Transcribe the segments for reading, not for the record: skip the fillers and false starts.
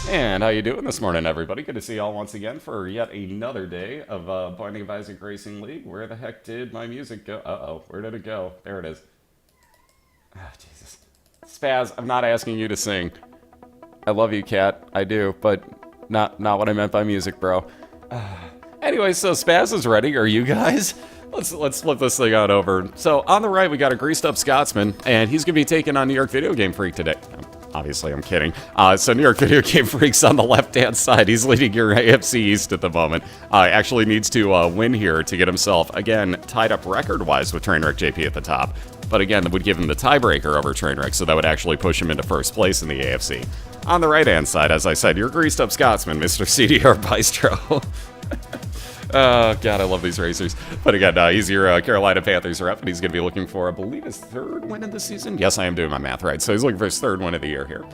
And how you doing this morning, everybody? Good to see y'all once again for yet another day of Binding of Isaac Racing League. Where the heck did my music go? Uh-oh, where did it go? There it is. Ah, Jesus. Spaz, I'm not asking you to sing. I love you, Cat. I do, but not what I meant by music, bro. Anyway, so Spaz is ready. Are you guys? Let's flip this thing on over. So on the right, we got a greased up Scotsman, and he's gonna be taking on New York Video Game Freak today. Obviously, I'm kidding. So New York Video Game Freak's on the left-hand side. He's leading your AFC East at the moment. Actually needs to win here to get himself, again, tied up record-wise with Trainwreck JP at the top. But again, that would give him the tiebreaker over Trainwreck, so that would actually push him into first place in the AFC. On the right-hand side, as I said, your greased-up Scotsman, Mr. Cdrbystro. Oh, God, I love these racers. But again, he's your Carolina Panthers rep, and he's going to be looking for, I believe, his third win of the season? Yes, I am doing my math right. So he's looking for his third win of the year here.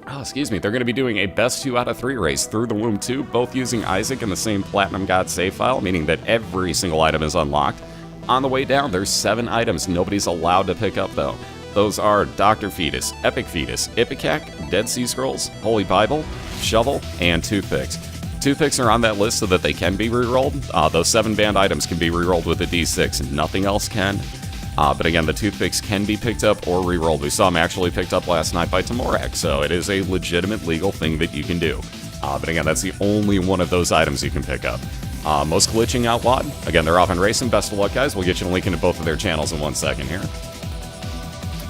Oh, excuse me. They're going to be doing a best 2 out of 3 race through the Womb 2, both using Isaac in the same Platinum God save file, meaning that every single item is unlocked. On the way down, there's 7 items nobody's allowed to pick up, though. Those are Dr. Fetus, Epic Fetus, Ipecac, Dead Sea Scrolls, Holy Bible, Shovel, and Toothpicks. Toothpicks are on that list so that they can be rerolled. Those 7 banned items can be rerolled with a D6, and nothing else can. But again, the Toothpicks can be picked up or rerolled. We saw them actually picked up last night by Tamorak, so it is a legitimate legal thing that you can do. But again, that's the only one of those items you can pick up. Most Glitching Outlawed, again, they're off in racing. Best of luck, guys. We'll get you a link into both of their channels in 1 second here.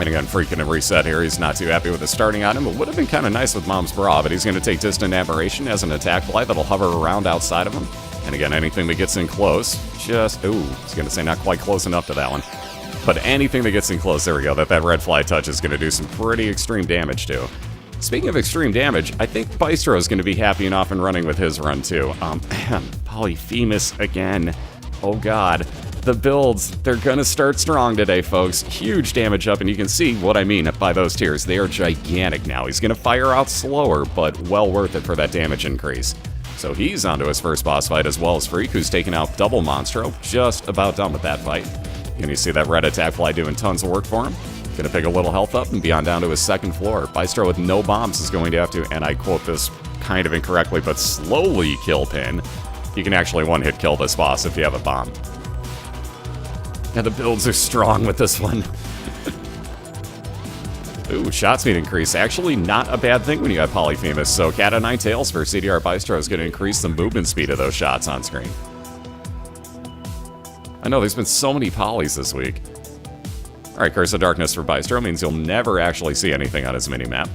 And again, freaking a reset here. He's not too happy with the starting item. It would have been kind of nice with Mom's Bra, but he's going to take Distant Admiration as an attack fly that'll hover around outside of him. And again, anything that gets in close, just... Ooh, I was going to say not quite close enough to that one. But anything that gets in close, there we go, that red fly touch is going to do some pretty extreme damage to. Speaking of extreme damage, I think Bystro is going to be happy and off and running with his run, too. Polyphemus again. Oh, God. The builds, they're gonna start strong today, folks. Huge damage up, and you can see what I mean by those tiers. They are gigantic now. He's gonna fire out slower, but well worth it for that damage increase. So he's onto his first boss fight, as well as Freak, who's taken out double Monstro. Just about done with that fight. And you see that red attack fly doing tons of work for him. Gonna pick a little health up and be on down to his second floor. Bystro with no bombs is going to have to, and I quote this kind of incorrectly, but slowly kill Pin. You can actually one-hit kill this boss if you have a bomb. Yeah, the builds are strong with this one. Ooh, shot speed increase. Actually, not a bad thing when you have Polyphemus. So Cat o' Nine Tails for Cdrbystro is going to increase the movement speed of those shots on screen. I know, there's been so many polys this week. Alright, Curse of Darkness for Bystro means you'll never actually see anything on his minimap.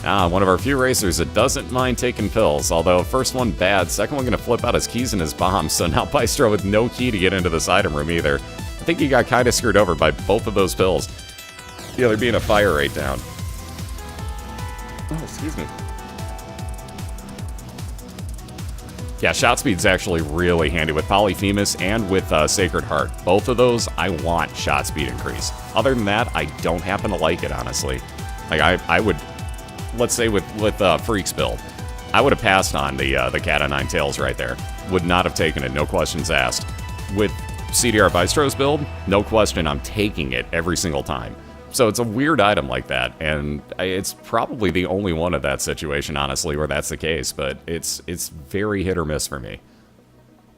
One of our few racers that doesn't mind taking pills, although first one bad, second one gonna flip out his keys and his bombs, so now Bystro with no key to get into this item room either. I think he got kind of screwed over by both of those pills. The other being a fire rate down. Oh, excuse me. Yeah, shot speed's actually really handy with Polyphemus and with Sacred Heart. Both of those, I want shot speed increase. Other than that, I don't happen to like it, honestly. Like, I would... Let's say with Freak's build, I would have passed on the Cat o' Nine Tails right there. Would not have taken it, no questions asked. With Cdrbystro's build, no question, I'm taking it every single time. So it's a weird item like that, and it's probably the only one of that situation, honestly, where that's the case, but it's very hit or miss for me.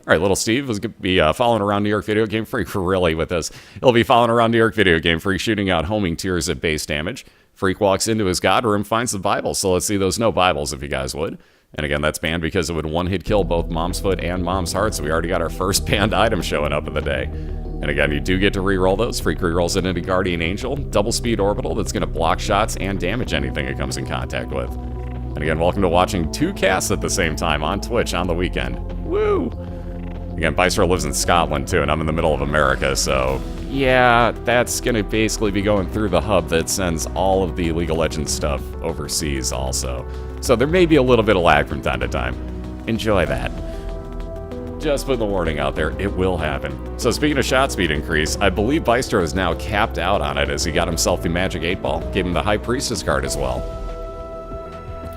All right, little Steve is going to be following around New York Video Game Freak really with this. He'll be following around New York Video Game Freak, shooting out homing tiers at base damage. Freak walks into his god room, finds the Bible, so let's see those no Bibles if you guys would. And again, that's banned because it would one-hit kill both Mom's Foot and Mom's Heart, so we already got our first banned item showing up of the day. And again, you do get to re-roll those. Freak re-rolls it into Guardian Angel, double speed orbital that's going to block shots and damage anything it comes in contact with. And again, welcome to watching 2 casts at the same time on Twitch on the weekend. Woo! Again, Bystro lives in Scotland too, and I'm in the middle of America, so yeah, that's going to basically be going through the hub that sends all of the League of Legends stuff overseas also. So there may be a little bit of lag from time to time. Enjoy that. Just put the warning out there, it will happen. So speaking of shot speed increase, I believe Bystro is now capped out on it as he got himself the Magic 8 Ball, gave him the High Priestess card as well.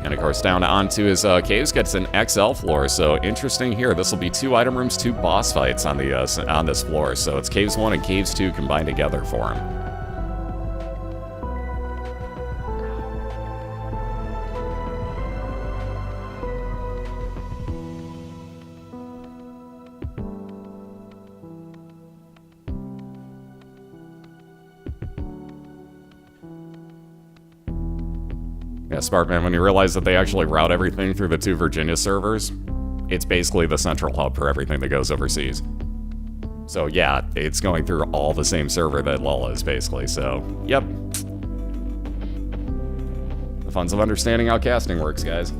And of course, down onto his caves, gets an XL floor. So interesting here. This will be 2 item rooms, 2 boss fights on the on this floor. So it's Caves 1 and Caves 2 combined together for him. Yeah, smart man, when you realize that they actually route everything through the 2 Virginia servers, it's basically the central hub for everything that goes overseas. So yeah, it's going through all the same server that LOL is, basically, so, yep. The funs of understanding how casting works, guys.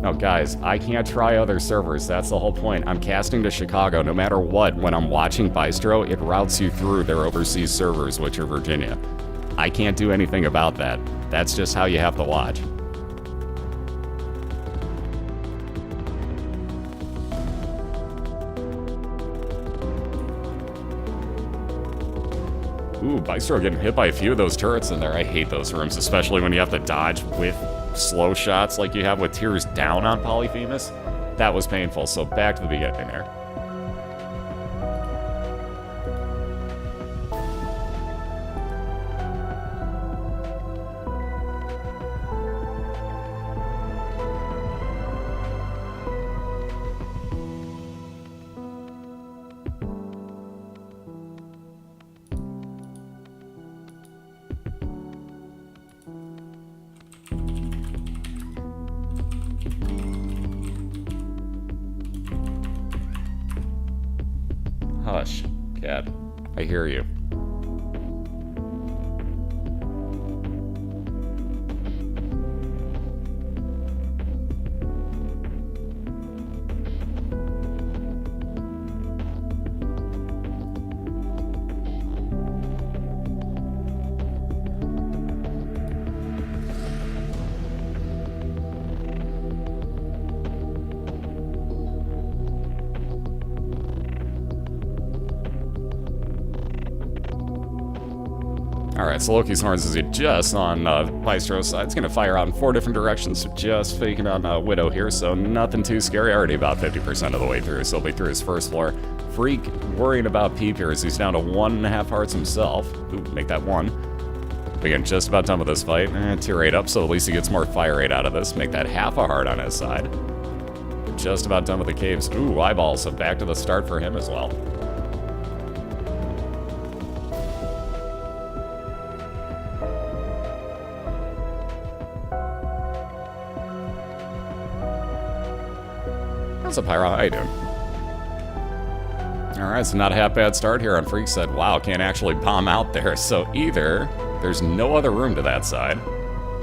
No, guys, I can't try other servers. That's the whole point. I'm casting to Chicago. No matter what, when I'm watching Bystro, it routes you through their overseas servers, which are Virginia. I can't do anything about that. That's just how you have to watch. Ooh, Bystro getting hit by a few of those turrets in there. I hate those rooms, especially when you have to dodge with slow shots like you have with Tears down on Polyphemus. That was painful, so back to the beginning there. Hush, cat. I hear you. Alright, so Loki's Horns is just on Bystro's side. It's going to fire out in 4 different directions, just faking on Widow here, so nothing too scary. Already about 50% of the way through, so he'll be through his first floor. Freak worrying about Peep here as he's down to 1.5 hearts himself. Ooh, make that 1. Again, just about done with this fight. Tier 8 up, so at least he gets more fire rate out of this. Make that half a heart on his side. Just about done with the caves. Ooh, eyeballs, so back to the start for him as well. What's up, Pyro? How you doing? Alright, so not a half bad start here on Freak said, wow, can't actually bomb out there. So either there's no other room to that side.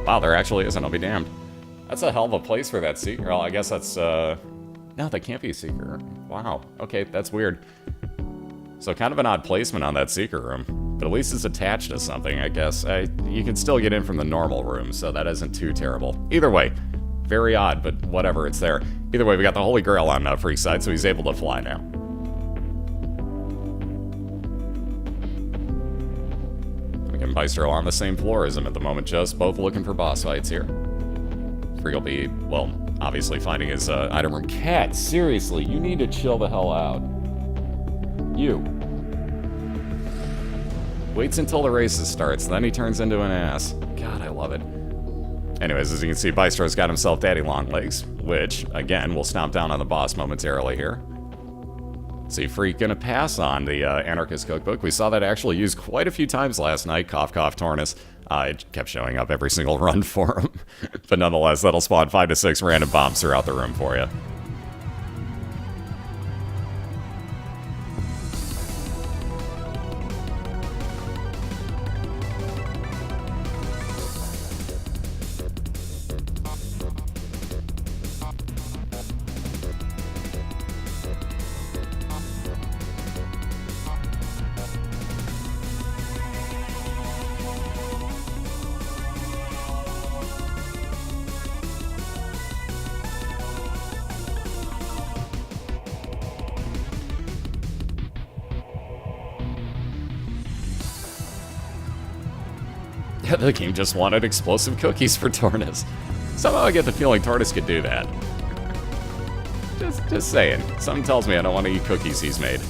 Wow, there actually isn't, I'll be damned. That's a hell of a place for that Seeker. Well, I guess that's, no, that can't be a Seeker. Wow, okay, that's weird. So kind of an odd placement on that Seeker room. But at least it's attached to something, I guess. You can still get in from the normal room, so that isn't too terrible. Either way, very odd, but whatever, it's there. Either way, we got the Holy Grail on Freak's side, so he's able to fly now. Again, Bystro on the same floor as him at the moment, just both looking for boss fights here. Freak will be, well, obviously finding his item room. Cat, seriously, you need to chill the hell out. You. Waits until the races starts, then he turns into an ass. God, I love it. Anyways, as you can see, Bystro's got himself Daddy Longlegs, which, again, will stomp down on the boss momentarily here. See, Freak gonna pass on the Anarchist Cookbook. We saw that actually used quite a few times last night. Cough, cough, Tornus. It kept showing up every single run for him. But nonetheless, that'll spawn 5 to 6 random bombs throughout the room for you. Yeah, the game just wanted explosive cookies for Tornus. Somehow I get the feeling Tornus could do that. Just saying. Something tells me I don't want to eat cookies he's made.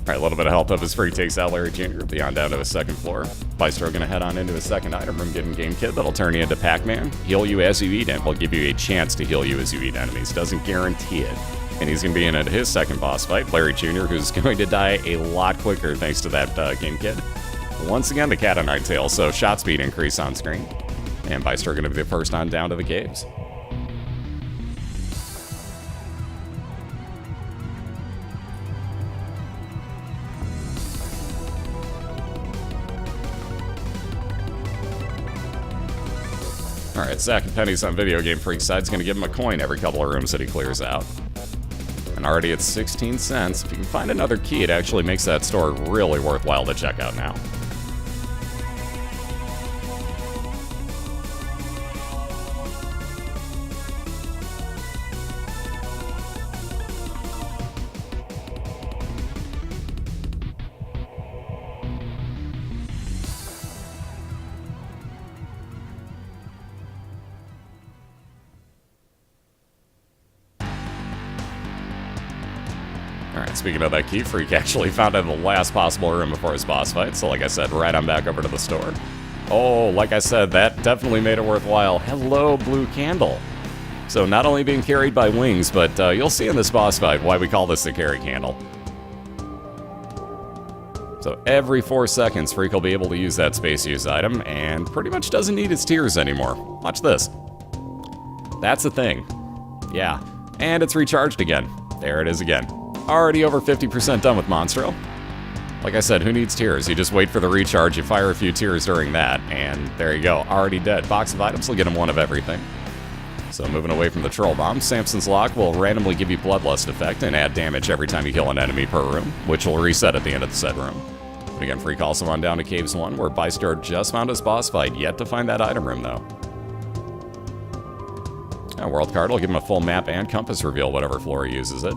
Alright, a little bit of help up as Freak takes out Larry Jr. Beyond down to the second floor. Bystro gonna head on into his second item room, getting Game Kit. That'll turn you into Pac-Man. Heal you as you eat, and will give you a chance to heal you as you eat enemies. Doesn't guarantee it. And he's gonna be in at his second boss fight, Larry Jr., who's going to die a lot quicker thanks to that Game Kit. Once again, the cat o' nine tails, so shot speed increase on screen. And Bystro gonna be the first on down to the caves. Alright, Zach and Penny's on Video Game Freak side's gonna give him a coin every couple of rooms that he clears out. And already at 16 cents, if you can find another key, it actually makes that store really worthwhile to check out now. Alright, speaking of that key, Freak actually found it in the last possible room before his boss fight, so like I said, right on back over to the store. Oh, like I said, that definitely made it worthwhile. Hello, Blue Candle. So not only being carried by wings, but you'll see in this boss fight why we call this the carry candle. So every 4 seconds, Freak will be able to use that space use item, and pretty much doesn't need his tears anymore. Watch this. That's a thing. Yeah, and it's recharged again. There it is again. Already over 50% done with Monstro. Like I said, who needs tears? You just wait for the recharge, you fire a few tears during that, and there you go, already dead. Box of items will get him one of everything. So moving away from the Troll Bomb, Samson's Lock will randomly give you Bloodlust effect and add damage every time you kill an enemy per room, which will reset at the end of the said room. But again, Freak also on down to Caves 1, where Bystro just found his boss fight, yet to find that item room though. A world card will give him a full map and compass reveal, whatever floor he uses it.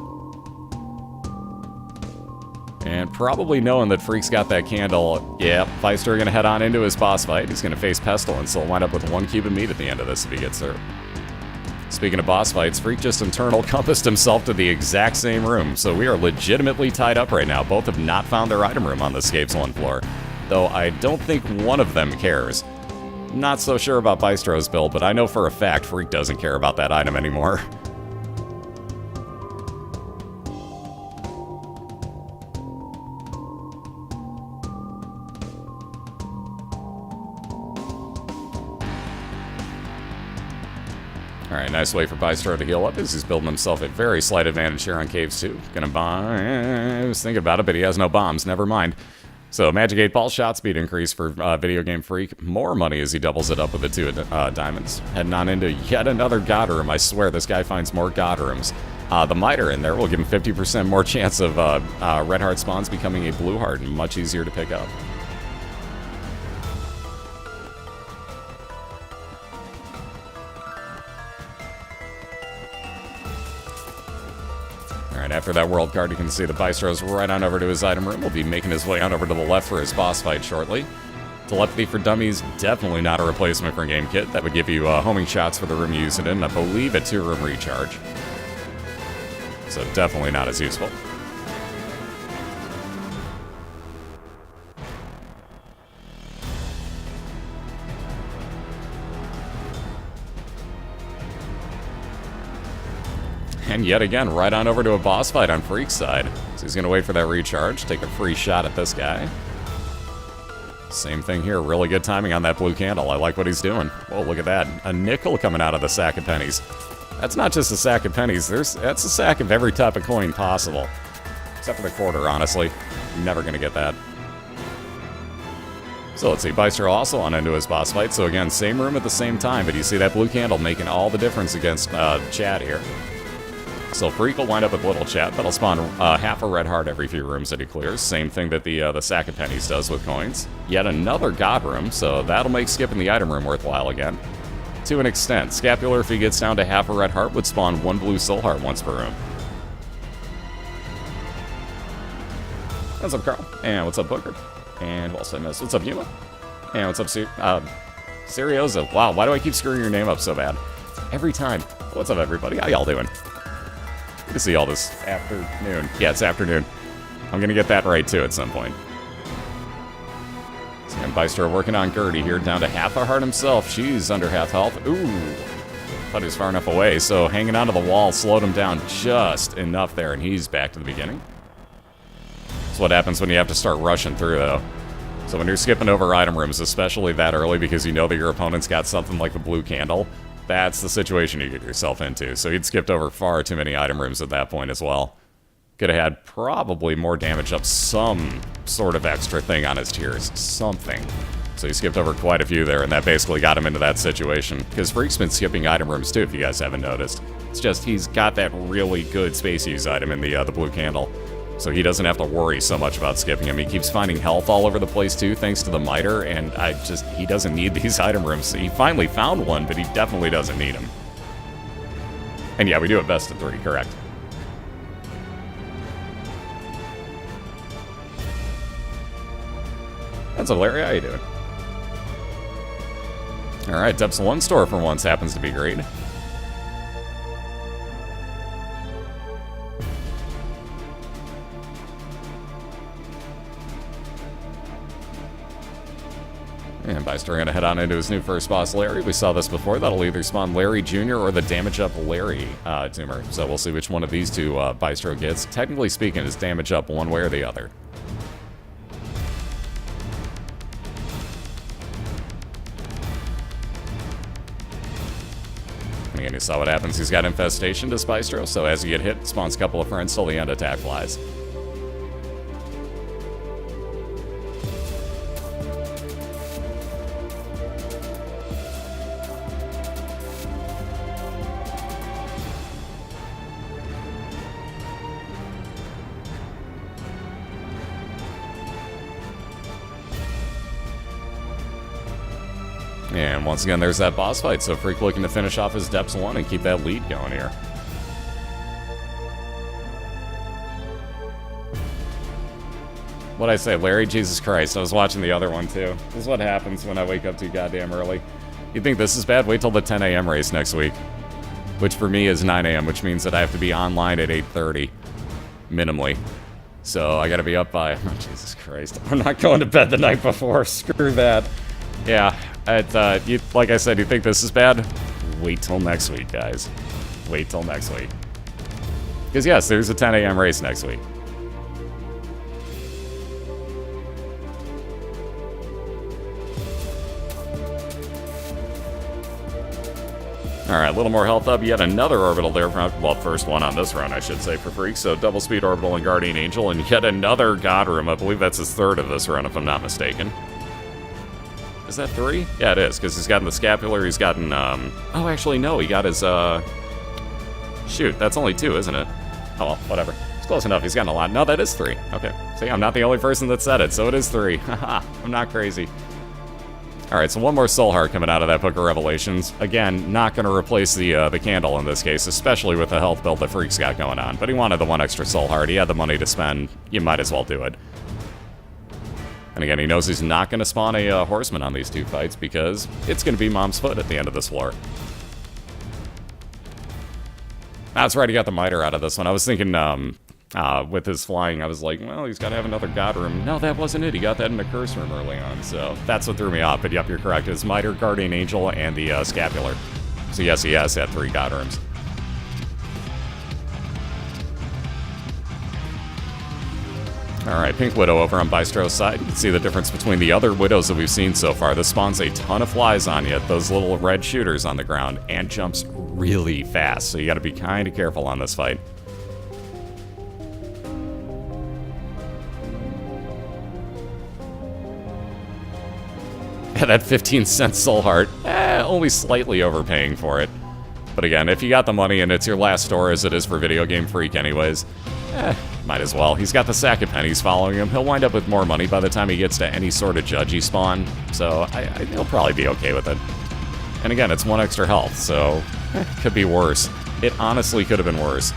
And probably knowing that Freak's got that candle, yeah, Bystro gonna head on into his boss fight. He's gonna face Pestilence, so he'll wind up with 1 cube of meat at the end of this if he gets through. Speaking of boss fights, Freak just internal compassed himself to the exact same room, so we are legitimately tied up right now. Both have not found their item room on this Caves 1 floor, though I don't think one of them cares. Not so sure about Bystro's build, but I know for a fact Freak doesn't care about that item anymore. Alright, nice way for Bystro to heal up as he's building himself a very slight advantage here on Caves 2. Gonna buy... I was thinking about it, but he has no bombs. Never mind. So, Magic 8 Ball shot speed increase for Video Game Freak. More money as he doubles it up with the 2 diamonds. Heading on into yet another God Room. I swear, this guy finds more God Rooms. The Miter in there will give him 50% more chance of Red Heart spawns becoming a Blue Heart, and much easier to pick up. Alright, after that world card, you can see the Bystro's right on over to his item room. We'll be making his way on over to the left for his boss fight shortly. Telepathy for Dummies, definitely not a replacement for Game Kit. That would give you homing shots for the room you use it in, I believe a 2-room recharge. So definitely not as useful. And yet again, right on over to a boss fight on Freak's side. So he's going to wait for that recharge, take a free shot at this guy. Same thing here, really good timing on that blue candle. I like what he's doing. Whoa, look at that. A nickel coming out of the sack of pennies. That's not just a sack of pennies, that's a sack of every type of coin possible. Except for the quarter, honestly. You're never going to get that. So let's see, Bystro also on into his boss fight. So again, same room at the same time, but you see that blue candle making all the difference against Chad here. So Freak will wind up with Little Chat. That'll spawn half a red heart every few rooms that he clears. Same thing that the sack of pennies does with coins. Yet another God Room, so that'll make skipping the item room worthwhile again. To an extent. Scapular, if he gets down to half a red heart, would spawn 1 blue soul heart once per room. What's up, Carl? And what's up, Booker? And what's up, Miss? What's up, Yuma? And what's up, Serioza? Wow, why do I keep screwing your name up so bad? Every time. What's up, everybody? How y'all doing? Good to see all this afternoon. Yeah, it's afternoon. I'm going to get that right, too, at some point. So, NYVideogamefreak working on Gertie here, down to half a heart himself. She's under half health. Ooh. Thought he was far enough away, so hanging onto the wall slowed him down just enough there, and he's back to the beginning. That's what happens when you have to start rushing through, though. So when you're skipping over item rooms, especially that early because you know that your opponent's got something like the blue candle, that's the situation you get yourself into. So he'd skipped over far too many item rooms at that point as well. Could have had probably more damage up, some sort of extra thing on his tiers. Something. So he skipped over quite a few there, and that basically got him into that situation. Because Freak's been skipping item rooms too, if you guys haven't noticed. It's just he's got that really good space use item in the blue candle. So he doesn't have to worry so much about skipping him. He keeps finding health all over the place too, thanks to the miter, and he doesn't need these item rooms. He finally found one, but he definitely doesn't need them. And yeah, we do it best of 3, correct. That's up, Larry? How you doing? Alright, Depth's 1 store for once happens to be great. And NYVideogamefreak gonna head on into his new first boss, Larry. We saw this before. That'll either spawn Larry Jr. or the damage up Larry tumor. So we'll see which one of these two NYVideogamefreak gets. Technically speaking, it's damage up one way or the other. And again, you saw what happens. He's got Infestation to NYVideogamefreak, so as you get hit, spawns a couple of friends till the end attack flies. And once again, there's that boss fight, so Freak looking to finish off his Depths 1 and keep that lead going here. What'd I say, Larry? Jesus Christ, I was watching the other one too. This is what happens when I wake up too goddamn early. You think this is bad? Wait till the 10 a.m. race next week. Which for me is 9 a.m., which means that I have to be online at 8:30. Minimally. So I gotta be up by... Oh, Jesus Christ. I'm not going to bed the night before. Screw that. Yeah, like I said, you think this is bad? Wait till next week, guys. Wait till next week. Because yes, there's a 10 a.m. race next week. Alright, a little more health up. Yet another orbital there. Well, first one on this run, I should say, for Freak. So double speed orbital and Guardian Angel. And yet another God Room. I believe that's his third of this run, if I'm not mistaken. Is that 3? Yeah, it is, because he's gotten the Scapular, he's gotten, oh, actually, no, he got his, shoot, that's only 2, isn't it? Oh, well, whatever. It's close enough, he's gotten a lot. No, that is 3. Okay. See, I'm not the only person that said it, so it is 3. Haha, I'm not crazy. Alright, so one more Soul Heart coming out of that Book of Revelations. Again, not going to replace the candle in this case, especially with the health build that Freak's got going on. But he wanted the 1 extra Soul Heart, he had the money to spend, you might as well do it. And again, he knows he's not going to spawn a Horseman on these 2 fights because it's going to be Mom's Foot at the end of this floor. That's right, he got the miter out of this one. I was thinking, with his flying, I was like, well, he's got to have another God Room. No, that wasn't it. He got that in the Curse Room early on, so that's what threw me off. But yep, you're correct. It's Miter, Guardian Angel, and the Scapular. So yes, he has had 3 God Rooms. Alright, Pink Widow over on Bystro's side. You can see the difference between the other Widows that we've seen so far. This spawns a ton of flies on you, those little red shooters on the ground, and jumps really fast, so you gotta be kind of careful on this fight. Yeah, that 15-cent Soul Heart, only slightly overpaying for it. But again, if you got the money and it's your last store as it is for Videogamefreak anyways, might as well. He's got the sack of pennies following him. He'll wind up with more money by the time he gets to any sort of judgy spawn, so he'll probably be okay with it. And again, it's 1 extra health, so could be worse. It honestly could have been worse.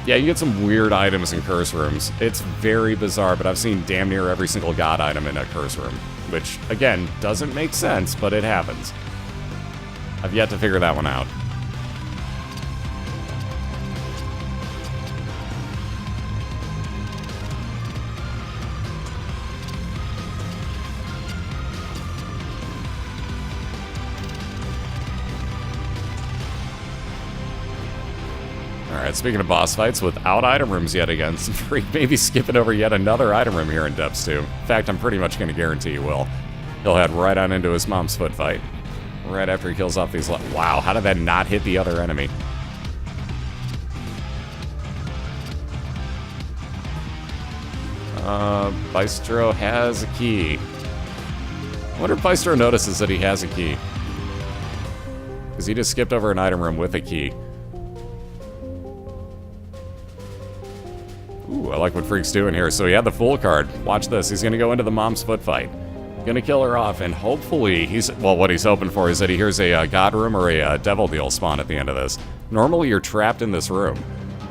Yeah, you get some weird items in Curse Rooms. It's very bizarre, but I've seen damn near every single God item in a Curse Room, which, again, doesn't make sense, but it happens. I've yet to figure that one out. Alright, speaking of boss fights, without item rooms yet again, some Freak maybe skipping over yet another item room here in depths too. In fact, I'm pretty much going to guarantee he will. He'll head right on into his mom's foot fight. Right after he kills off these... Wow, how did that not hit the other enemy? Bystro has a key. I wonder if Bystro notices that he has a key. Because he just skipped over an item room with a key. Ooh, I like what Freak's doing here. So he had the Fool card. Watch this. He's going to go into the mom's foot fight. Going to kill her off, and hopefully he's... Well, what he's hoping for is that he hears a God Room or a Devil Deal spawn at the end of this. Normally, you're trapped in this room.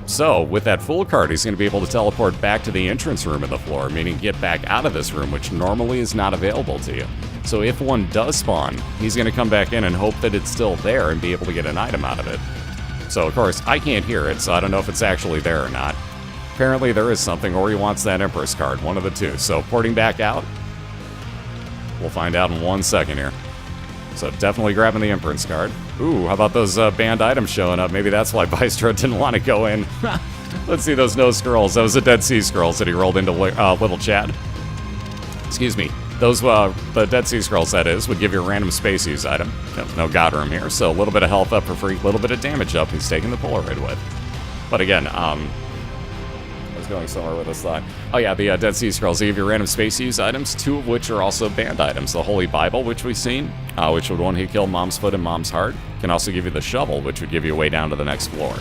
So, with that Fool card, he's going to be able to teleport back to the entrance room of the floor, meaning get back out of this room, which normally is not available to you. So if one does spawn, he's going to come back in and hope that it's still there and be able to get an item out of it. So, of course, I can't hear it, so I don't know if it's actually there or not. Apparently there is something, or he wants that Empress card, one of the two. So, porting back out, we'll find out in 1 second here. So definitely grabbing the Empress card. Ooh, how about those banned items showing up? Maybe that's why Bystro didn't want to go in. Let's see those nose scrolls. Those are Dead Sea Scrolls that he rolled into Little Chad. Excuse me. Those, the Dead Sea Scrolls, that is, would give you a random space use item. No God Room here, so a little bit of health up for Freak, a little bit of damage up he's taking the Polaroid with. But again, going somewhere with this thought. Oh yeah, the Dead Sea Scrolls, they give you random space use items, 2 of which are also banned items. The Holy Bible, which we've seen, which would one-hit kill Mom's Foot and Mom's Heart, can also give you the Shovel, which would give you a way down to the next floor.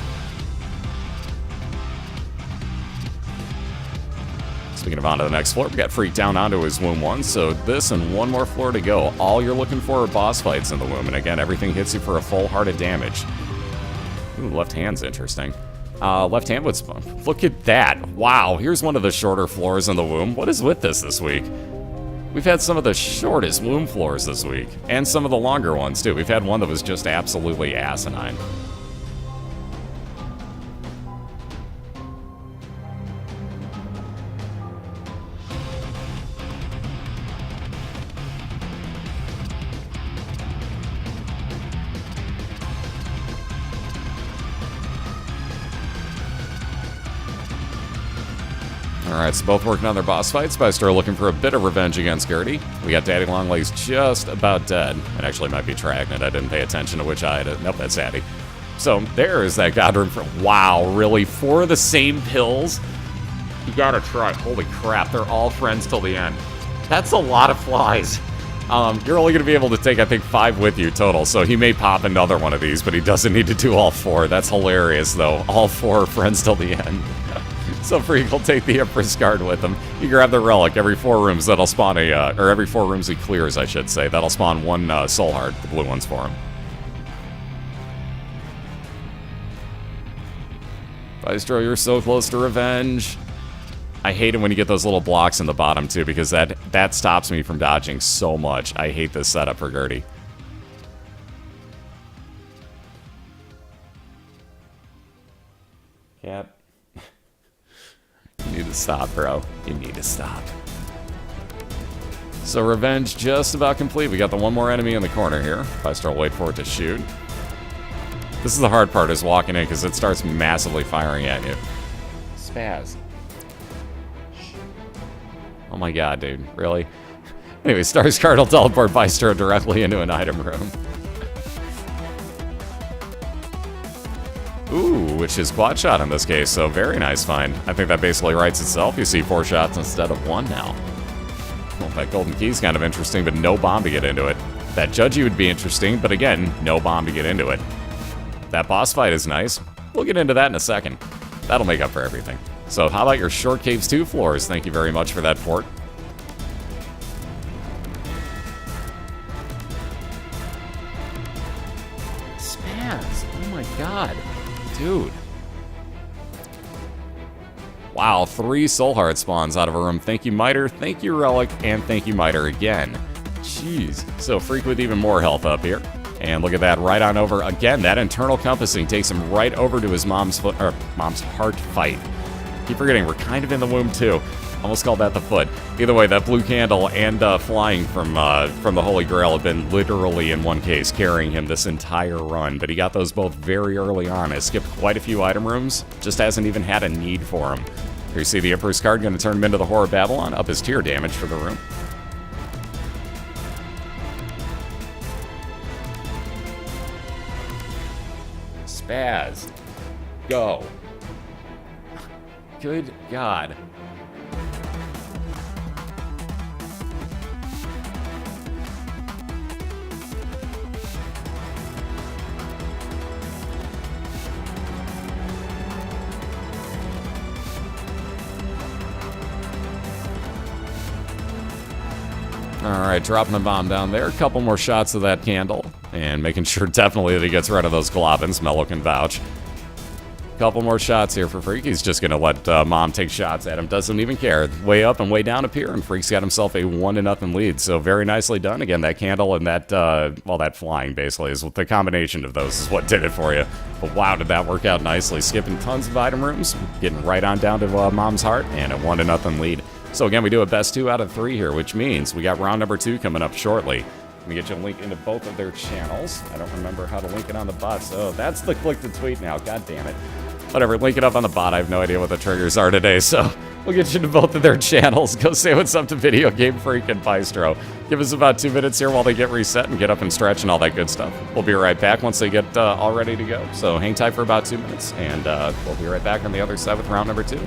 Speaking of on to the next floor, we got Freak down onto his Womb 1, so this and one more floor to go. All you're looking for are boss fights in the Womb, and again, everything hits you for a full heart of damage. Ooh, left hand's interesting. Left hand would spawn. Look at that. Wow, here's one of the shorter floors in the Womb. What is with this week? We've had some of the shortest Womb floors this week, and some of the longer ones, too. We've had one that was just absolutely asinine. Alright, so both working on their boss fights. Bystro looking for a bit of revenge against Gertie. We got Daddy Longlegs just about dead. It actually might be Tragnet. I didn't pay attention to which eye it is. Nope, that's Addy. So there is that God Room for... Wow, really? 4 of the same pills? You gotta try. Holy crap, they're all friends till the end. That's a lot of flies. You're only going to be able to take, I think, 5 with you total, so he may pop another one of these, but he doesn't need to do all 4. That's hilarious, though. All 4 are friends till the end. So Freak will take the Empress card with him. You grab the relic. Every 4 rooms, that'll spawn a... or every 4 rooms he clears, I should say. That'll spawn 1 soul heart, the blue ones for him. Bystro, you're so close to revenge. I hate it when you get those little blocks in the bottom, too, because that stops me from dodging so much. I hate this setup for Gertie. Cat. You need to stop, bro. You need to stop. So revenge just about complete. We got the one more enemy in the corner here. Bystro will wait for it to shoot. This is the hard part, is walking in, because it starts massively firing at you. Spaz. Oh my god, dude. Really? Anyway, Star's card will teleport Bystro directly into an item room. Ooh, which is quad shot in this case, so very nice find. I think that basically writes itself. You see 4 shots instead of 1 now. Well, that golden key's kind of interesting, but no bomb to get into it. That judgy would be interesting, but again, no bomb to get into it. That boss fight is nice. We'll get into that in a second. That'll make up for everything. So how about your Short Caves 2 floors? Thank you very much for that port. Spaz! Oh my god. Dude. Wow, 3 Soul Heart spawns out of a room. Thank you, Miter. Thank you, Relic. And thank you, Miter, again. Jeez. So Freak with even more health up here. And look at that, right on over. Again, that internal compassing takes him right over to his Mom's Heart fight. Keep forgetting, we're kind of in the Womb, too. Almost called that the foot. Either way, that blue candle and flying from the Holy Grail have been literally, in one case, carrying him this entire run. But he got those both very early on. Has skipped quite a few item rooms. Just hasn't even had a need for them. Here you see the Emperor's card going to turn him into the Horror Babylon. Up his tier damage for the room. Spaz. Go. Good God. Alright, dropping a bomb down there. A couple more shots of that candle. And making sure definitely that he gets rid of those globins. Mello can vouch. Couple more shots here for Freak. He's just going to let Mom take shots at him. Doesn't even care. Way up and way down appear, and Freak's got himself a 1-0 lead. So very nicely done. Again, that candle and that, well, that flying basically is the combination of those is what did it for you. But wow, did that work out nicely. Skipping tons of item rooms, getting right on down to Mom's heart, and a 1-0 lead. So again, we do a best 2 out of 3 here, which means we got round number 2 coming up shortly. Let me get you a link into both of their channels. I don't remember how to link it on the bot, so that's the click to tweet now. God damn it. Whatever, link it up on the bot. I have no idea what the triggers are today, so we'll get you to both of their channels. Go say what's up to Video Game Freak and Bystro. Give us about 2 minutes here while they get reset and get up and stretch and all that good stuff. We'll be right back once they get all ready to go. So hang tight for about 2 minutes, and we'll be right back on the other side with round number 2.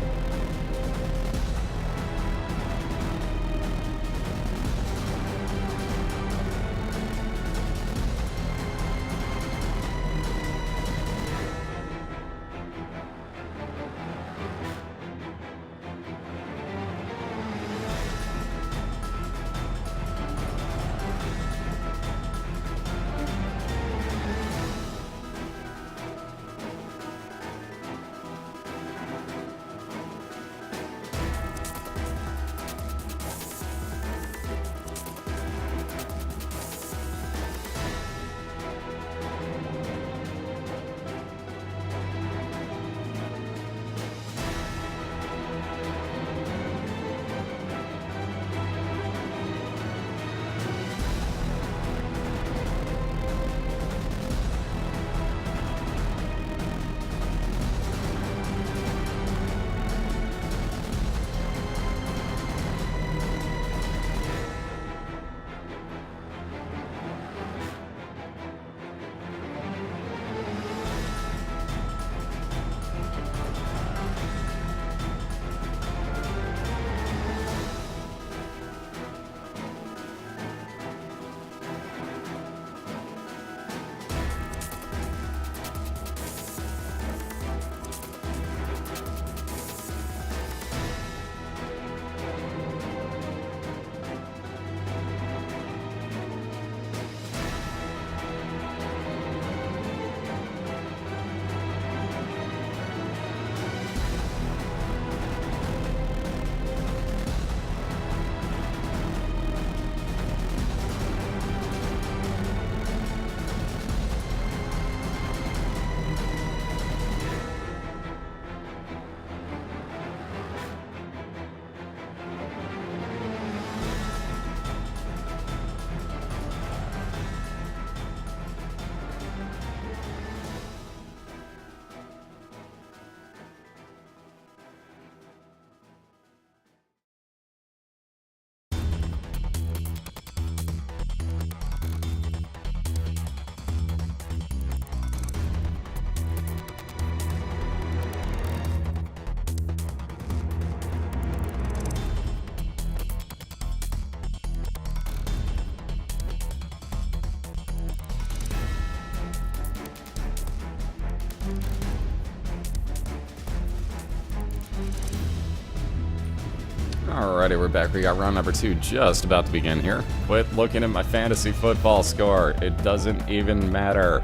Alrighty, we're back. We got round number 2 just about to begin here. Quit looking at my fantasy football score. It doesn't even matter.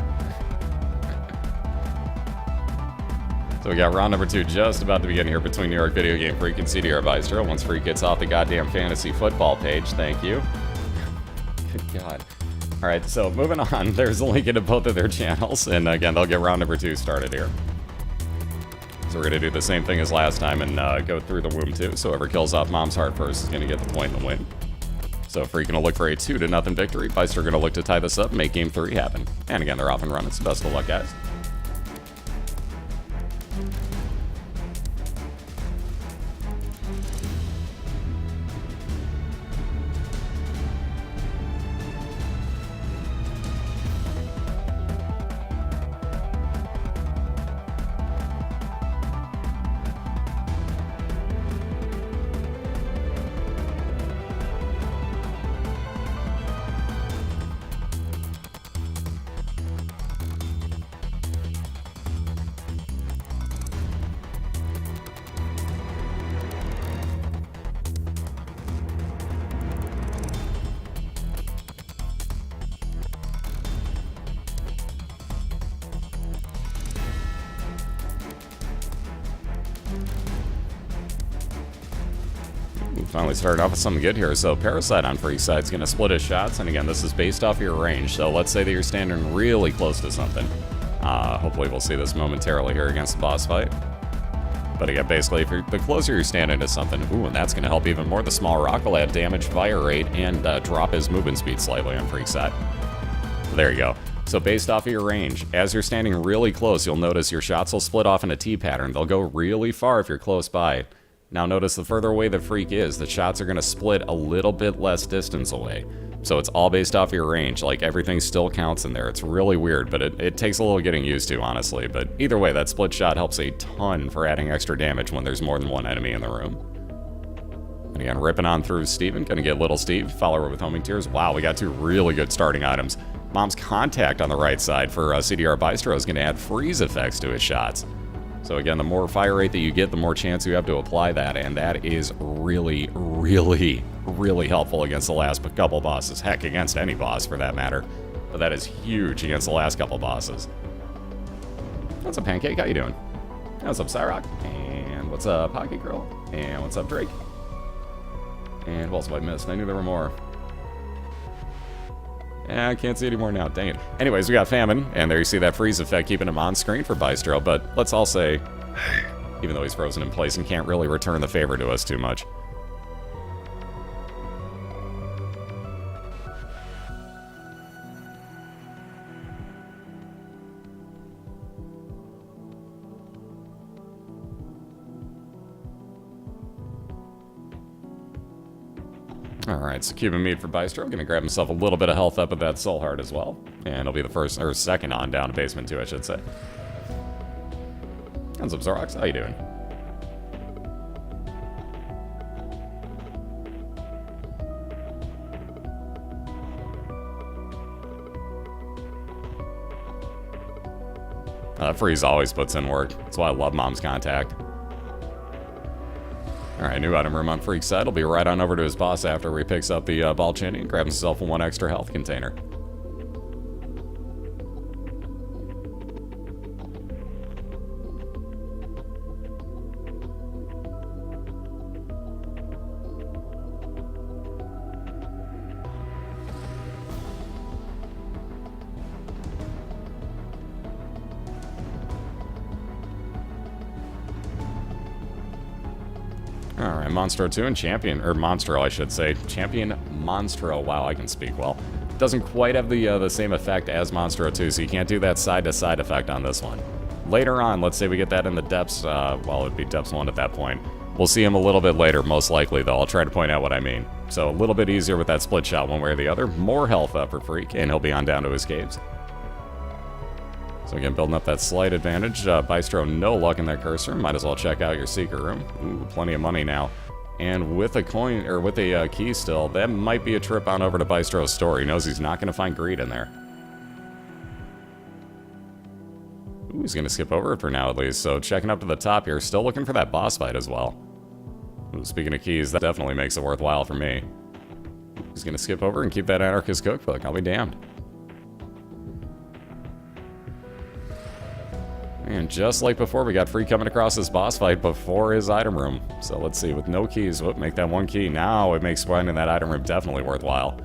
So we got round number 2 just about to begin here between New York Video Game Freak and Cdrbystro. Once Freak gets off the goddamn fantasy football page, thank you. Good God. Alright, so moving on. There's a link into both of their channels, and again, they'll get round number 2 started here. So we're going to do the same thing as last time and go through the womb too. So whoever kills off Mom's heart first is going to get the point and the win. So Freak going to look for a 2-0 victory. Bystro going to look to tie this up and make game 3 happen. And again, they're off and running, so best of luck, guys. Finally started off with something good here. So Parasite on Freak's side is going to split his shots. And again, this is based off your range. So let's say that you're standing really close to something. Hopefully we'll see this momentarily here against the boss fight. But again, basically, if the closer you're standing to something, ooh, and that's going to help even more. The small rock will add damage, fire rate, and drop his movement speed slightly on Freak's side. There you go. So based off of your range, as you're standing really close, you'll notice your shots will split off in a T pattern. They'll go really far if you're close by. Now notice the further away the Freak is, the shots are going to split a little bit less distance away. So it's all based off your range, like everything still counts in there. It's really weird, but it takes a little getting used to, honestly. But either way, that split shot helps a ton for adding extra damage when there's more than one enemy in the room. And again, ripping on through Steven, gonna get Little Steve, follower with Homing Tears. Wow, we got 2 really good starting items. Mom's Contact on the right side for Cdrbystro is gonna add freeze effects to his shots. So again, the more fire rate that you get, the more chance you have to apply that, and that is really, really, really helpful against the last couple bosses. Heck, against any boss for that matter. But that is huge against the last couple bosses. What's up, Pancake? How you doing? What's up, Cyrock? And what's up, Pocket Girl? And what's up, Drake? And what else have I missed? I knew there were more. Yeah, I can't see anymore now, dang it. Anyways, we got Famine, and there you see that freeze effect keeping him on screen for Bystro, but let's all say, even though he's frozen in place and can't really return the favor to us too much. Alright, so Cuban meat for Bystro. Gonna grab himself a little bit of health up with that soul heart as well. And he'll be the first, or second on down to basement 2, I should say. What's up, Zorox? How you doing? Freeze always puts in work. That's why I love Mom's Contact. Alright, new item room on Freak's side. He'll be right on over to his boss after he picks up the ball chinny and grabs himself a 1 extra health container. Alright, Monstro 2 and Champion, or Monstro I should say. Champion Monstro, wow, I can speak well. Doesn't quite have the same effect as Monstro 2, so you can't do that side-to-side effect on this one. Later on, let's say we get that in the depths, well, it'd be depths 1 at that point. We'll see him a little bit later, most likely, though. I'll try to point out what I mean. So a little bit easier with that split shot one way or the other. More health up for Freak, and he'll be on down to his caves. So again, building up that slight advantage. Bystro, no luck in that cursor. Might as well check out your secret room. Ooh, plenty of money now. And with a coin, or with a key still, that might be a trip on over to Bystro's store. He knows he's not going to find greed in there. Ooh, he's going to skip over it for now at least. So checking up to the top here, still looking for that boss fight as well. Ooh, speaking of keys, that definitely makes it worthwhile for me. He's going to skip over and keep that Anarchist Cookbook. I'll be damned. And just like before, we got Freak coming across this boss fight before his item room. So let's see, with no keys, whoop, make that 1 key. Now it makes finding that item room definitely worthwhile.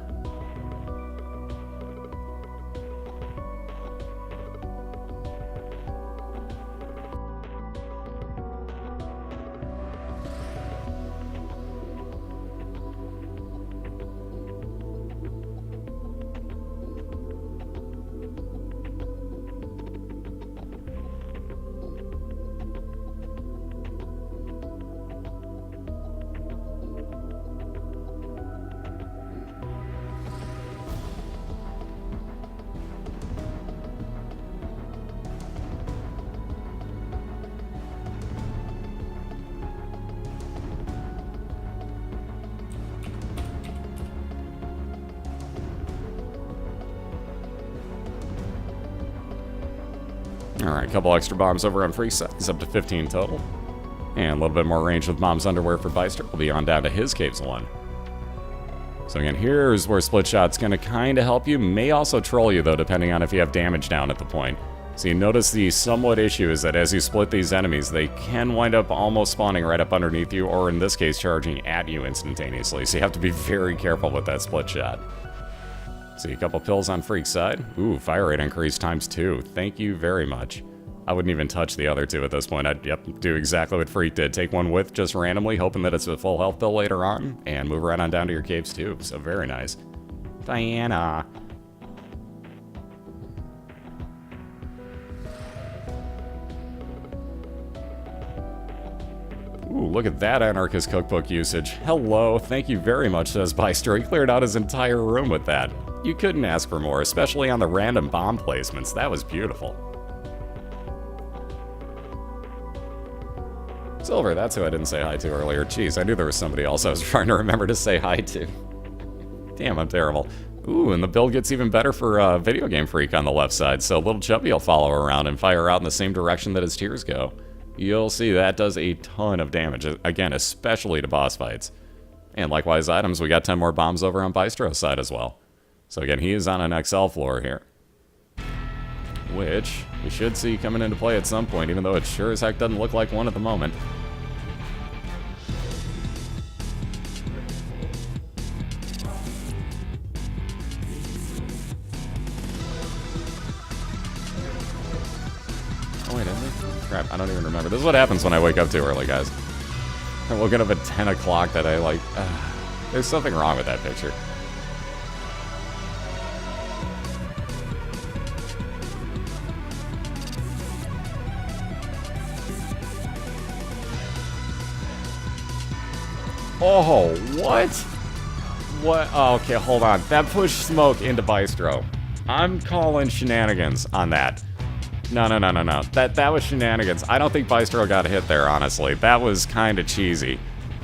Alright, a couple extra bombs over on Freak's side. He's up to 15 total. And a little bit more range with Mom's Underwear for Bystro. We'll be on down to his Caves 1. So again, here's where Split Shot's going to kind of help you. May also troll you, though, depending on if you have damage down at the point. So you notice the somewhat issue is that as you split these enemies, they can wind up almost spawning right up underneath you, or in this case, charging at you instantaneously. So you have to be very careful with that Split Shot. See a couple pills on Freak's side. Ooh, fire rate increase ×2. Thank you very much. I wouldn't even touch the other two at this point. I'd do exactly what Freak did. Take one with just randomly, hoping that it's a full health pill later on, and move right on down to your caves too. So very nice. Diana. Ooh, look at that Anarchist Cookbook usage. Hello, thank you very much, says Bystro. He cleared out his entire room with that. You couldn't ask for more, especially on the random bomb placements. That was beautiful. Silver, that's who I didn't say hi to earlier. Jeez, I knew there was somebody else I was trying to remember to say hi to. Damn, I'm terrible. Ooh, and the build gets even better for Video Game Freak on the left side, so Little Chubby will follow around and fire out in the same direction that his tears go. You'll see that does a ton of damage, again, especially to boss fights. And likewise items, we got 10 more bombs over on Bystro's side as well. So again, he is on an XL floor here, which we should see coming into play at some point, even though it sure as heck doesn't look like one at the moment. Oh wait, isn't it? Crap, I don't even remember. This is what happens when I wake up too early, guys. I'm woken up at 10 o'clock that I like... there's something wrong with that picture. Oh, what? What? Oh, okay, hold on. That pushed smoke into Bystro. I'm calling shenanigans on that. No. That was shenanigans. I don't think Bystro got hit there, honestly. That was kind of cheesy.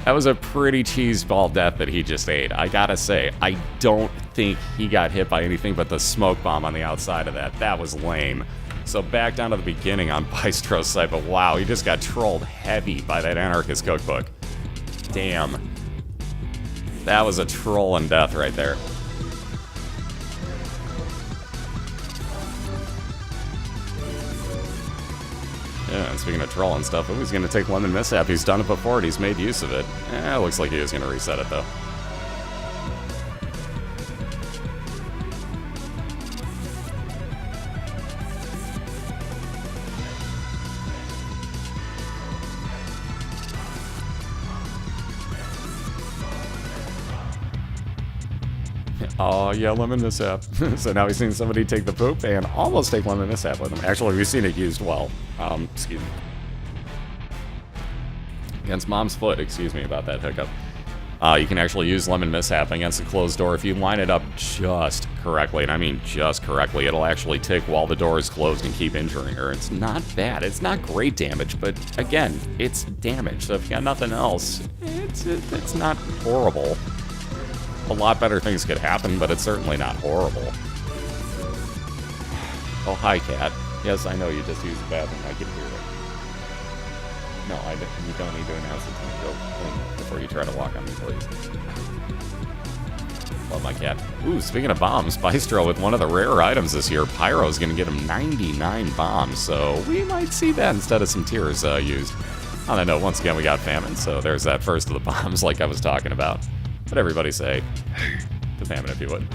That was a pretty cheeseball death that he just ate. I gotta say, I don't think he got hit by anything but the smoke bomb on the outside of that. That was lame. So back down to the beginning on Bystro's side, but wow, he just got trolled heavy by that Anarchist Cookbook. Damn. That was a troll and death right there. Yeah, and speaking of troll and stuff, he's going to take Lemon Mishap. He's done it before and he's made use of it. Looks like he is going to reset it though. Oh, yeah, Lemon Mishap. So now we've seen somebody take the poop and almost take Lemon Mishap with him. Actually, we've seen it used well. Excuse me. Against Mom's Foot, excuse me about that hiccup. You can actually use Lemon Mishap against a closed door if you line it up just correctly, and I mean just correctly. It'll actually tick while the door is closed and keep injuring her. It's not bad. It's not great damage, but again, it's damage. So if you got nothing else, it's not horrible. A lot better things could happen, but it's certainly not horrible. Oh, hi, cat. Yes, I know you just used the bathroom. I can hear it. No, you don't need to announce it to me. Go clean before you try to walk on me, please. Love my cat. Ooh, speaking of bombs, Bystro with one of the rare items this year, Pyro's going to get him 99 bombs, so we might see that instead of some tears used. On that note, once again, we got Famine, so there's that first of the bombs like I was talking about. But everybody say, to Famine if you would.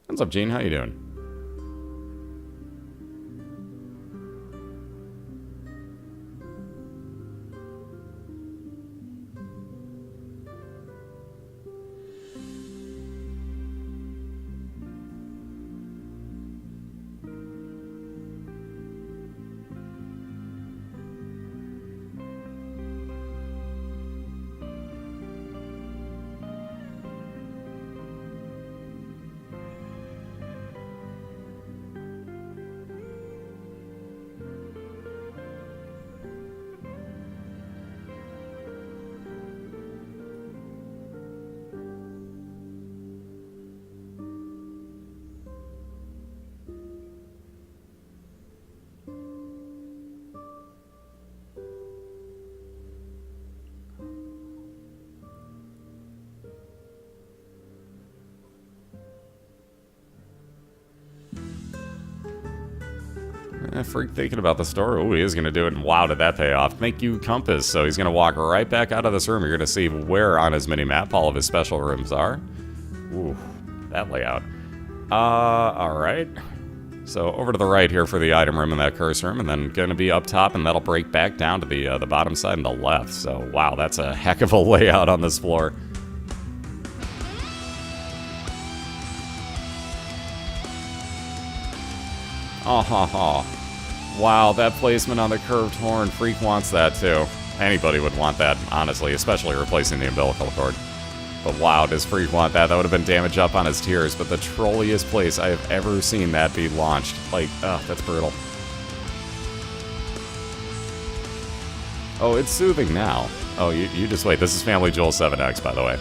What's up, Gene? How you doing? Freak thinking about the store. Ooh, he is going to do it, and wow, did that pay off. Thank you, Compass. So he's going to walk right back out of this room. You're going to see where on his mini-map all of his special rooms are. Ooh, that layout. Alright. So over to the right here for the item room and that curse room, and then going to be up top, and that'll break back down to the bottom side and the left. So, wow, that's a heck of a layout on this floor. Oh, ha, ha. Wow, that placement on the curved horn. Freak wants that, too. Anybody would want that, honestly, especially replacing the umbilical cord. But wow, does Freak want that? That would have been damage up on his tiers, but the trolliest place I have ever seen that be launched. Like, ugh, that's brutal. Oh, it's soothing now. Oh, you just wait. This is Family Jewel 7X, by the way.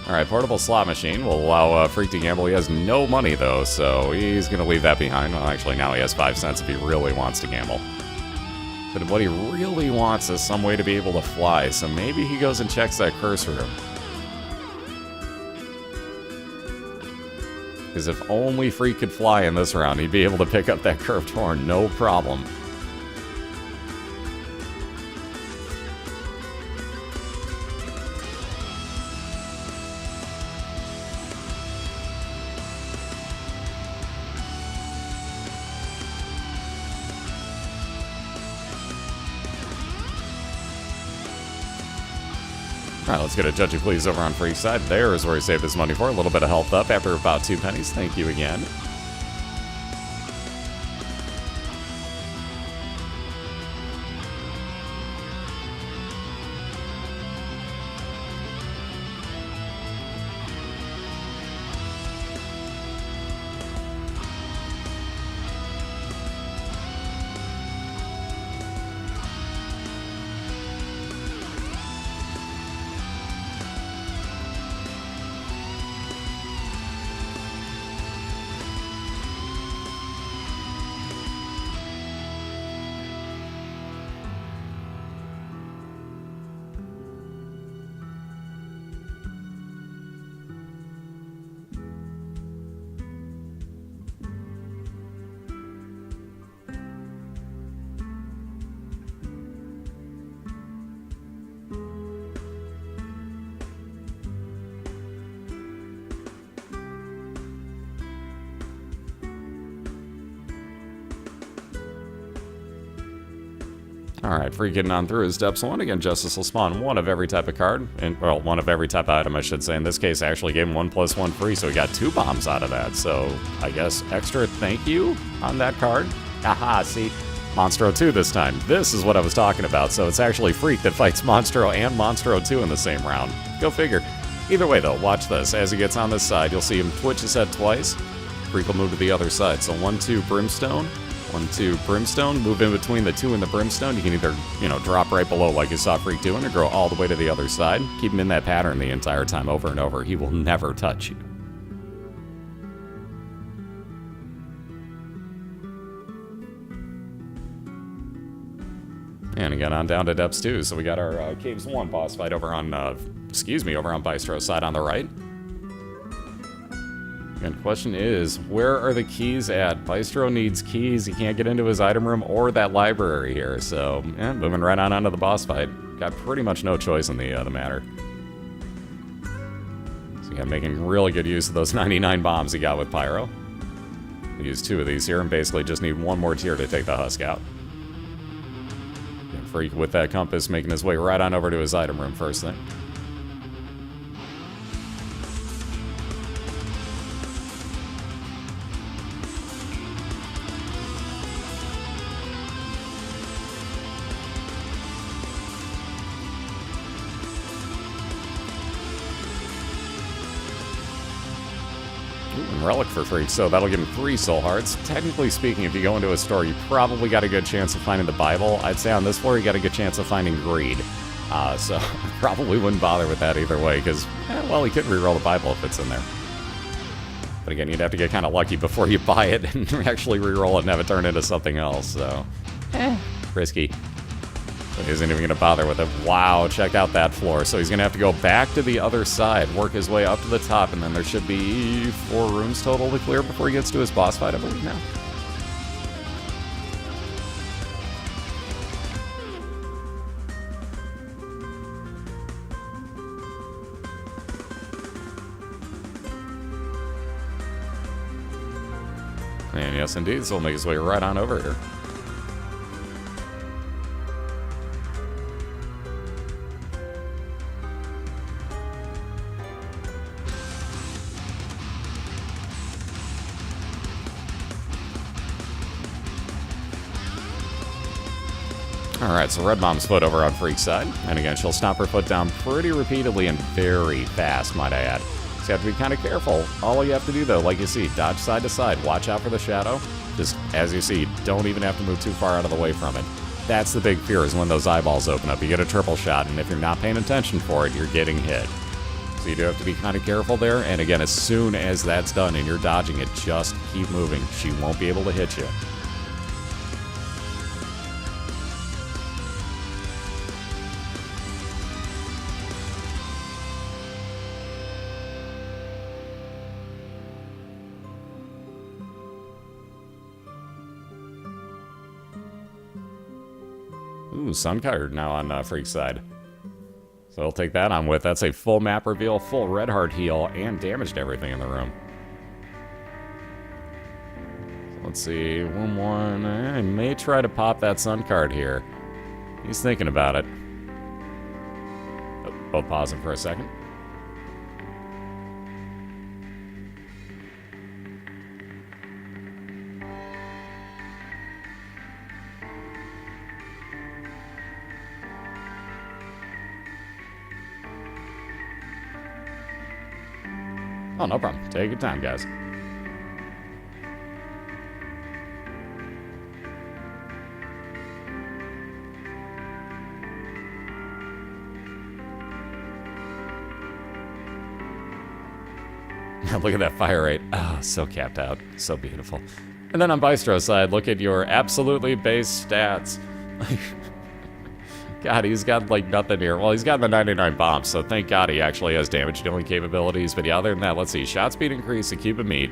Alright, portable slot machine will allow Freak to gamble. He has no money, though, so he's going to leave that behind. Well, actually, now he has 5 cents if he really wants to gamble. But what he really wants is some way to be able to fly, so maybe he goes and checks that curse room. Because if only Freak could fly in this round, he'd be able to pick up that curved horn, no problem. Alright, let's get a Judge You Please over on Freak's side. There is where he saved his money for. A little bit of health up after about 2 pennies. Thank you again. Alright, Freak getting on through his depths 1. Again, Justice will spawn one of every type of card. And, well, one of every type of item, I should say. In this case, I actually gave him 1+1 free, so he got 2 bombs out of that. So, I guess extra thank you on that card. Aha, see? Monstro 2 this time. This is what I was talking about. So it's actually Freak that fights Monstro and Monstro 2 in the same round. Go figure. Either way, though, watch this. As he gets on this side, you'll see him twitch his head twice. Freak will move to the other side. So 1-2 Brimstone. 1-2 Brimstone, move in between the 2 and the Brimstone. You can either, drop right below like you saw Freak doing, or go all the way to the other side. Keep him in that pattern the entire time, over and over. He will never touch you. And again, on down to Depths 2. So we got our Caves 1 boss fight over on, over on Bystro's side on the right. And the question is, where are the keys at? Bystro needs keys. He can't get into his item room or that library here. So, yeah, moving right on onto the boss fight. Got pretty much no choice in the matter. So, yeah, making really good use of those 99 bombs he got with Pyro. We use 2 of these here and basically just need 1 more tier to take the husk out. And Freak with that compass making his way right on over to his item room first thing. Relic for Freak, so that'll give him 3 soul hearts. Technically speaking, if you go into a store, you probably got a good chance of finding the Bible. I'd say on this floor, you got a good chance of finding Greed. So probably wouldn't bother with that either way, because, well, he could reroll the Bible if it's in there. But again, you'd have to get kind of lucky before you buy it and actually reroll it and have it turn into something else, so... risky. So he isn't even going to bother with it. Wow, check out that floor. So he's going to have to go back to the other side, work his way up to the top, and then there should be 4 rooms total to clear before he gets to his boss fight, I believe now. And yes, indeed, so we'll make his way right on over here. Alright, so Red Mom's foot over on Freak's side. And again, she'll stomp her foot down pretty repeatedly and very fast, might I add. So you have to be kind of careful. All you have to do, though, like you see, dodge side to side. Watch out for the shadow. Just, as you see, don't even have to move too far out of the way from it. That's the big fear, is when those eyeballs open up. You get a triple shot, and if you're not paying attention for it, you're getting hit. So you do have to be kind of careful there. And again, as soon as that's done and you're dodging it, just keep moving. She won't be able to hit you. Ooh, Sunkard now on Freak's side. So he'll take that on with. That's a full map reveal, full red heart heal, and damaged everything in the room. So let's see, 1-1. I may try to pop that Sunkard here. He's thinking about it. Oh, both pausing for a second. Oh, no problem. Take your time, guys. Look at that fire rate. Oh, so capped out. So beautiful. And then on Bystro's side, look at your absolutely base stats. God, he's got like nothing here. Well, he's got the 99 bombs, so thank God he actually has damage dealing capabilities. But yeah, other than that, let's see. Shot speed increase, a cube of meat.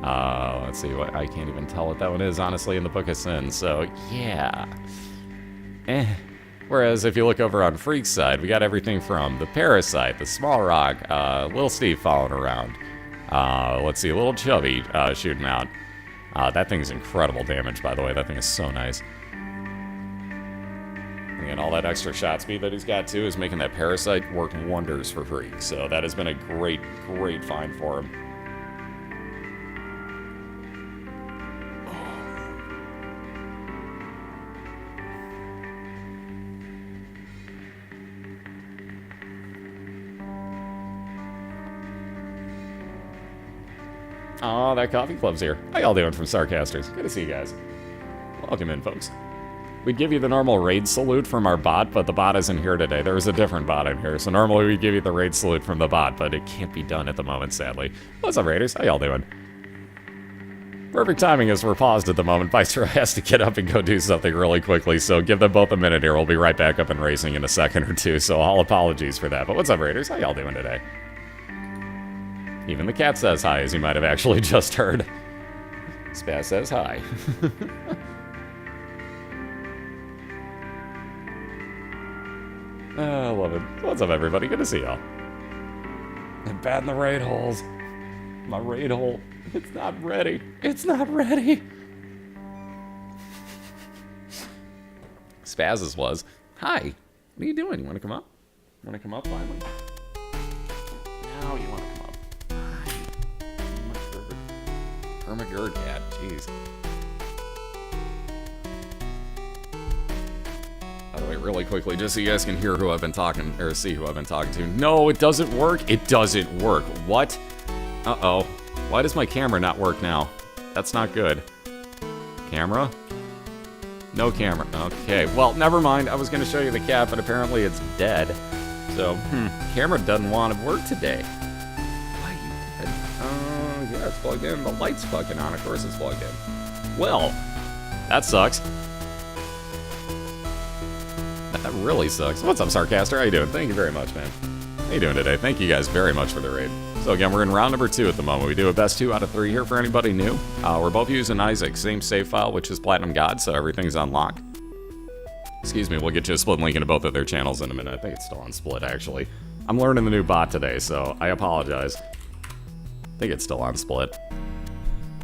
Let's see. What I can't even tell what that one is, honestly, in the Book of Sin. So, yeah. Whereas if you look over on Freak's side, we got everything from the Parasite, the Small Rock, Little Steve following around. Let's see, Little Chubby shooting out. That thing's incredible damage, by the way. That thing is so nice. And all that extra shot speed that he's got, too, is making that Parasite work wonders for Freak. So that has been a great, great find for him. Oh, that coffee club's here. How y'all doing from Sarcasters? Good to see you guys. Welcome in, folks. We'd give you the normal raid salute from our bot, but the bot isn't here today. There is a different bot in here, so normally we'd give you the raid salute from the bot, but it can't be done at the moment, sadly. What's up, Raiders? How y'all doing? Perfect timing as we're paused at the moment. Bystro has to get up and go do something really quickly, so give them both a minute here. We'll be right back up and racing in a second or two, so all apologies for that. But what's up, Raiders? How y'all doing today? Even the cat says hi, as you might have actually just heard. Spaz says hi. I love it. What's up, everybody? Good to see y'all. I'm bad in the raid holes. My raid hole. It's not ready. It's not ready. Spaz's was. Hi. What are you doing? You want to come up? You want to come up finally? Now you want to come up. Hi. Permagird cat. Jeez. By the way, really quickly, just so you guys can hear who I've been talking, or see who I've been talking to. No, it doesn't work. It doesn't work. What? Uh-oh. Why does my camera not work now? That's not good. Camera? No camera. Okay, well, never mind. I was going to show you the cat, but apparently it's dead. So, camera doesn't want to work today. Why are you dead? Oh, yeah, it's plugged in. The light's fucking on. Of course it's plugged in. Well, that sucks. That really sucks. What's up, Sarcaster? How you doing? Thank you very much, man. How you doing today? Thank you guys very much for the raid. So again, we're in round number 2 at the moment. We do a best 2 out of 3 here for anybody new. We're both using Isaac, same save file, which is Platinum God, so everything's on lock. Excuse me, we'll get you a split link into both of their channels in a minute. I think it's still on split, actually. I'm learning the new bot today, so I apologize. I think it's still on split.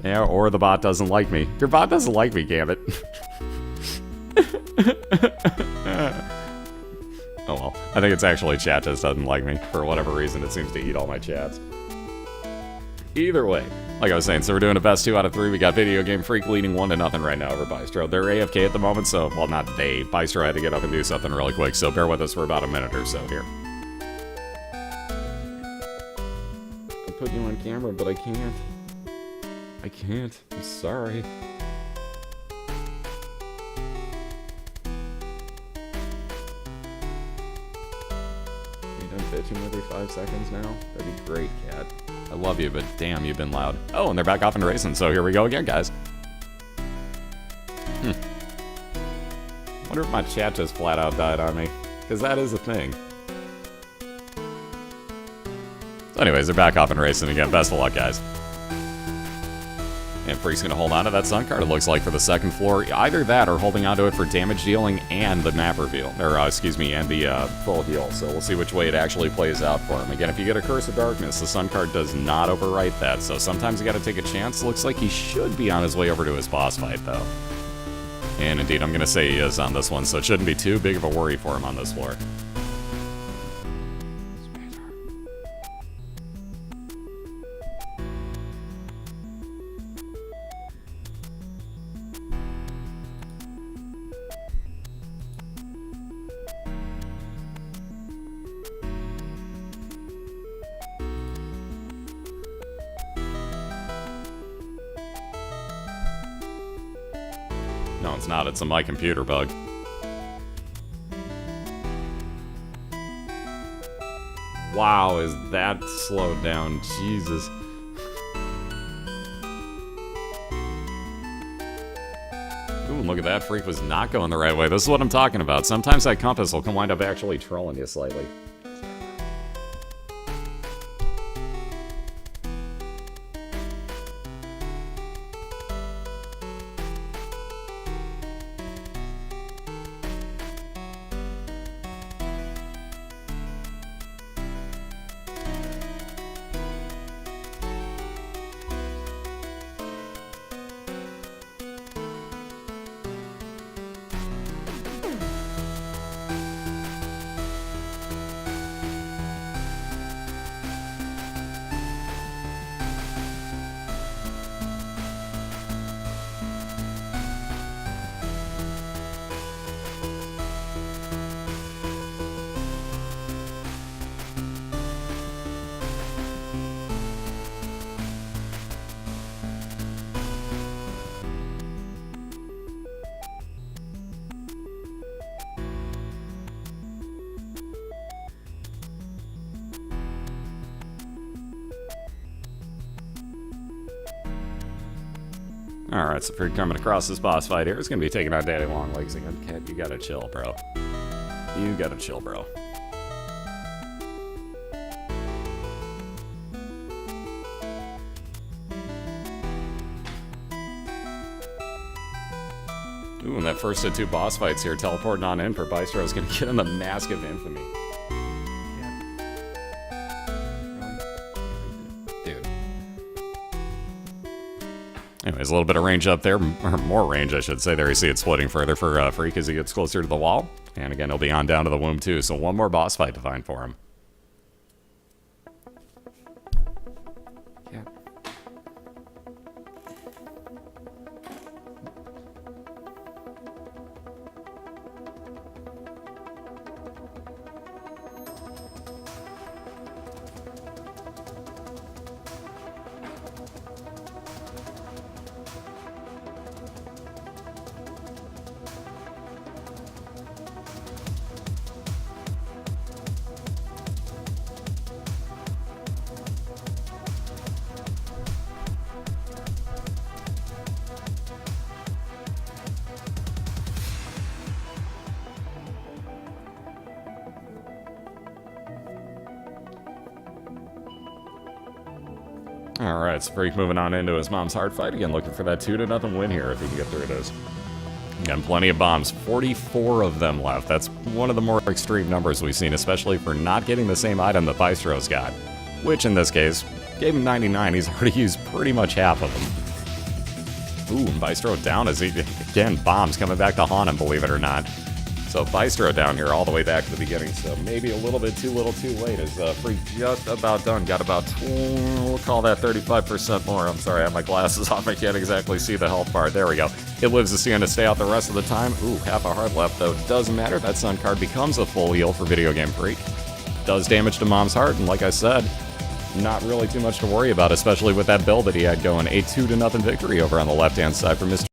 Yeah, or the bot doesn't like me. Your bot doesn't like me, damn it. Oh well. I think it's actually chat just doesn't like me. For whatever reason, it seems to eat all my chats. Either way, like I was saying, so we're doing a best 2 out of 3. We got Video Game Freak leading 1-0 right now over Bystro. They're AFK at the moment, so, well, not they. Bystro had to get up and do something really quick, so bear with us for about a minute or so here. I put you on camera, but I can't. I can't. I'm sorry. Are you done bitching every 5 seconds now? That'd be great, cat. I love you, but damn, you've been loud. Oh, and they're back off and racing, so here we go again, guys. Wonder if my chat just flat out died on me, because that is a thing. So anyways, they're back off and racing again. Best of luck, guys. And Freak's gonna hold on to that sun card, it looks like, for the second floor. Either that or holding onto it for damage dealing and the map reveal. Or, excuse me, and the full heal. So we'll see which way it actually plays out for him. Again, if you get a Curse of Darkness, the sun card does not overwrite that. So sometimes you gotta take a chance. Looks like he should be on his way over to his boss fight, though. And indeed, I'm gonna say he is on this one, so it shouldn't be too big of a worry for him on this floor. No, it's not. It's a my computer bug. Wow, is that slowed down? Jesus. Ooh, look at that. Freak was not going the right way. This is what I'm talking about. Sometimes that compass will wind up actually trolling you slightly. Alright, so if you're coming across this boss fight here, it's gonna be taking on Daddy Longlegs again. Cat, you gotta chill, bro. You gotta chill, bro. Ooh, and that first of 2 boss fights here, teleporting on in for Bystro is gonna get in the Mask of Infamy. Anyways, a little bit of range up there, or more range, I should say. There you see it splitting further for Freak as he gets closer to the wall. And again, he'll be on down to the womb too, so one more boss fight to find for him. Yeah. Alright, so Freak moving on into his mom's hard fight. Again, looking for that 2-0 win here if he can get through this. Again, plenty of bombs. 44 of them left. That's one of the more extreme numbers we've seen, especially for not getting the same item that Bystro's got. Which, in this case, gave him 99. He's already used pretty much half of them. Ooh, and Bystro down as he, again, bombs coming back to haunt him, believe it or not. So Bystro down here all the way back to the beginning, so maybe a little bit too little too late as Freak just about done. Got about, we'll call that 35% more. I'm sorry, I have my glasses off. I can't exactly see the health bar. There we go. It lives to see him to stay out the rest of the time. Ooh, half a heart left, though. Doesn't matter. That Sun card becomes a full heal for Video Game Freak. Does damage to Mom's heart, and like I said, not really too much to worry about, especially with that build that he had going. A 2-0 victory over on the left-hand side for Mr.